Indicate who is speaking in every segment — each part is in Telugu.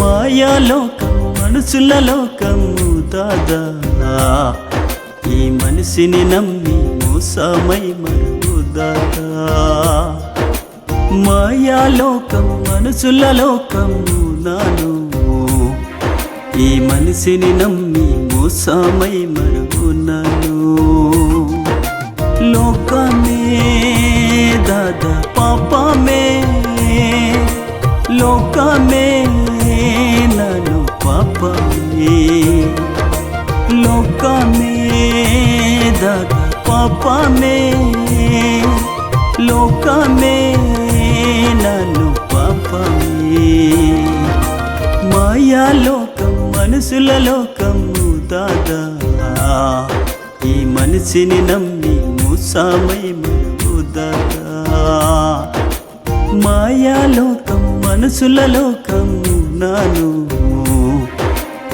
Speaker 1: మాయాలోకం మనుషుల లోకము దాదా, ఈ మనిషిని నమ్మి మోసమై మరుగు దాదా. మాయాలోకం మనుషుల లోకము నాను, ఈ మనిషిని నమ్మి మోసమై మరుగునను. లోకమే దాదా పాపమే, లోకమే నన్ను పాపమే, లోకమే దాదా పాపమే, లోకమే నన్ను పాపమే. మాయాలోకం మనుషుల లోకము దాదా, ఈ మనిషిని నమ్మి మోసమై మరుగు దాదా. మాయాలోకం మనుషుల లోకము నాను,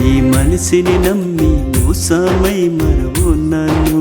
Speaker 1: ఈ మనిషిని నమ్మి మోసమై మరుగునను.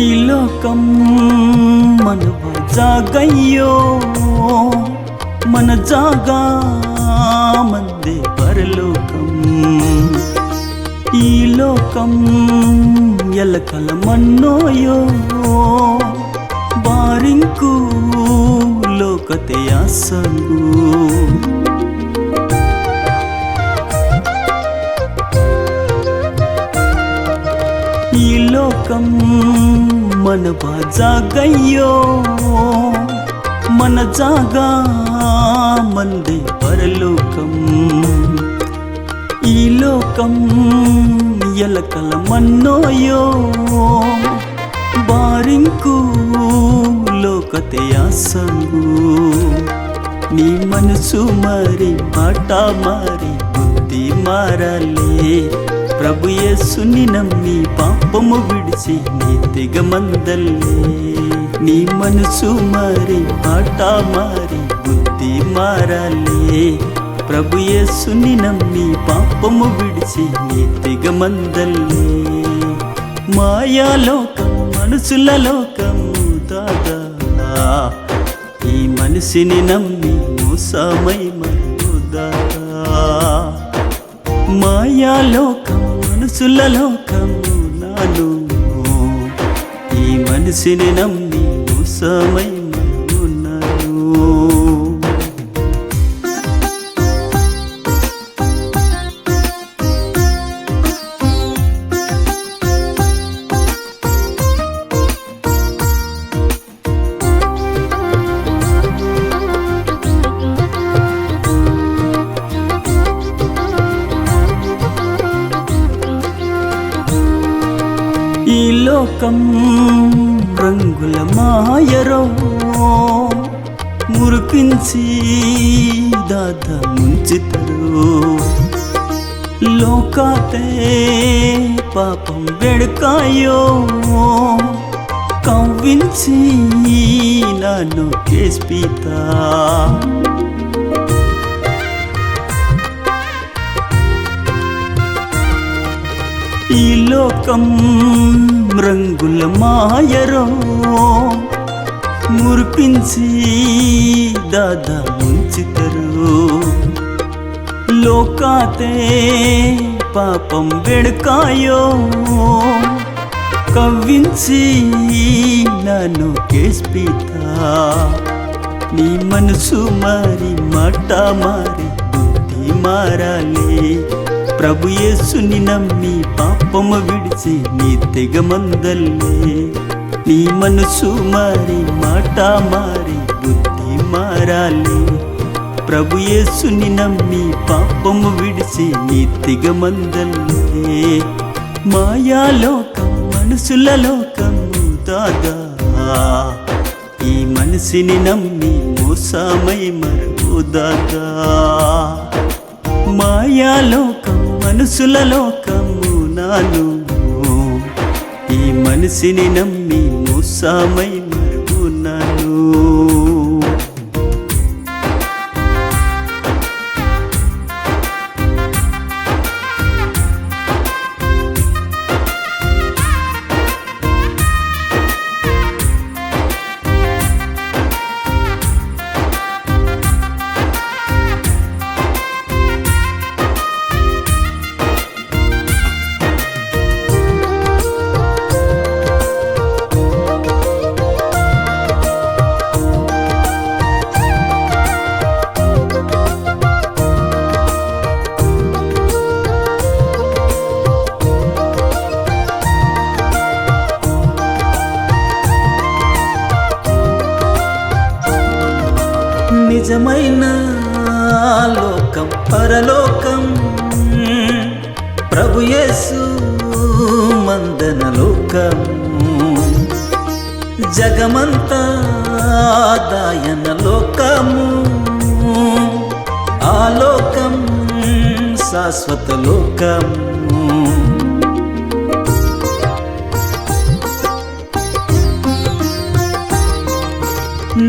Speaker 1: ఈ లోకం మన జాగయ్యో, మన జాగా మందే పరలోకం. ఈ లోకం ఎలకల మన్నోయో, బారింకు లోకతే ఆసంగు. ఈ లోకం మన జాగయ్యో, మన జాగా మందే పరలోకం. ఈ లోకం ఎలకల మన్నోయో, బారింకు లోకతే ఆసంగు. నీ మనసు మరి మాట మారి బుద్ధి మారాలే, ప్రభు యేసుని నమ్మి పాపము విడిచి నీతిగా మందల్లే. నీ మనసు మారి మాట మారి బుద్ధి మారాలే, ప్రభు యేసుని నమ్మి పాపము విడిచి నీతిగా మందల్లే. మాయాలోకం మనుషుల లోకము దాదా, ఈ మనిషిని నమ్మి మోసమై మరుగు దాదా. మాయాలోకం మనుషుల లోకము నాను, ఈ మనిషిని నమ్మి మోసమై మరుగునను. ఈ లోకం రంగుల మాయరో, మురిపించి దాదా ముంచుతారు. లోకాతే పాపం వెడకాయో, కవ్వించి నన్ను కేస్పితా. ఈ లోకం రంగుల మాయరో, మురిపించి దాదా ముంచుతారు. లోకాతే పాపం వెడకాయో, కవ్వించి నన్ను కేస్పితా. నీ మనసు మారి మాట మారి బుద్ధి మారాలే, ప్రభు యేసుని నమ్మి పాపము విడిచి నీతిగా మందల్లే. నీ మనసు మారి మాట మారి బుద్ధి మారాలి, ప్రభు యేసుని నమ్మి పాపము విడిచి నీతిగా మందల్లే. మాయాలోకం మనుషుల లోకము దాదా, ఈ మనిషిని నమ్మి మోసమై మరుదాదా. మాయాలోకం మనుషుల లోకము నాను, ఈ మనిషిని నమ్మి మోసమై మరుగున్నాను. నిజమైన లోకం పరలోకం, ప్రభు యేసు మందన లోకం. జగమంతా దాయన లోకము, ఆ లోకం శాశ్వత లోకము.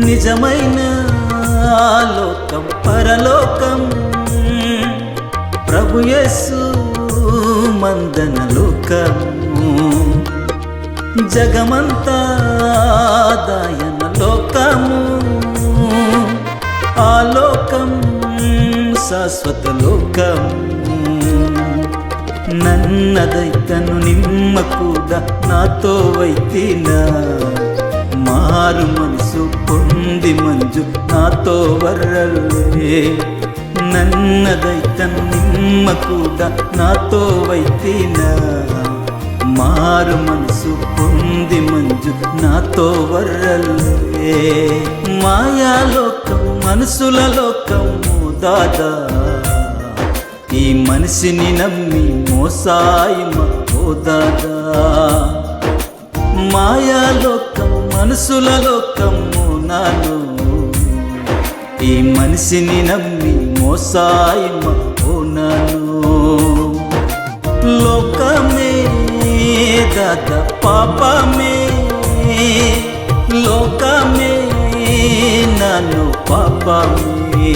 Speaker 1: నిజమైన లోకం పరలోకం, ప్రభు యేసు మందన లోకము. జగమంతా దాయన లోకము, ఆ లోకం శాశ్వత లోకము. నన్నదైతను నిమ్మ కూడా నాతో వైతినా, మారు మనసు పొంది మంజు నాతో వర్రల్లే. నన్నదైతను నిమ్మ కూడా నాతో వైతినా, మారు మనసు పొంది మంజు నాతో వర్రల్లే. మాయాలోకం మనుషుల లోకము దాదా, ఈ మనిషిని నమ్మి మోసాయి ఓ దాదా. మాయాలోకం మనుషుల లోకము నాను, ఈ మనిషిని నమ్మి మోసాయి ఓనాను. లోకమే దాదా పాపమే, లోకమే నాను పాపమే.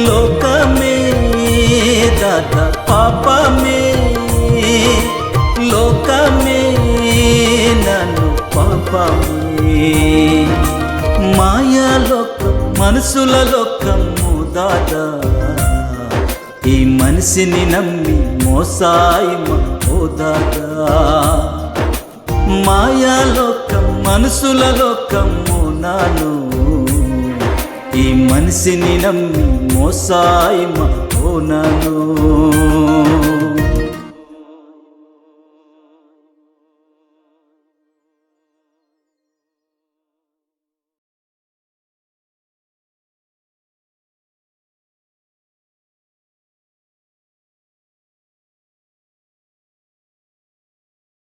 Speaker 1: లోకమే దాదా పాపమే, లోకమే నన్ను పాపమే. మాయాలోకం మనుషుల లోకము దాదా, ఈ మనిషిని నమ్మి మోసాయి ఓ దాదా. మాయాలోకం మనుషుల లోకము నాను, ఈ మనిషిని నమ్మి మోసాయి ఓ నాను.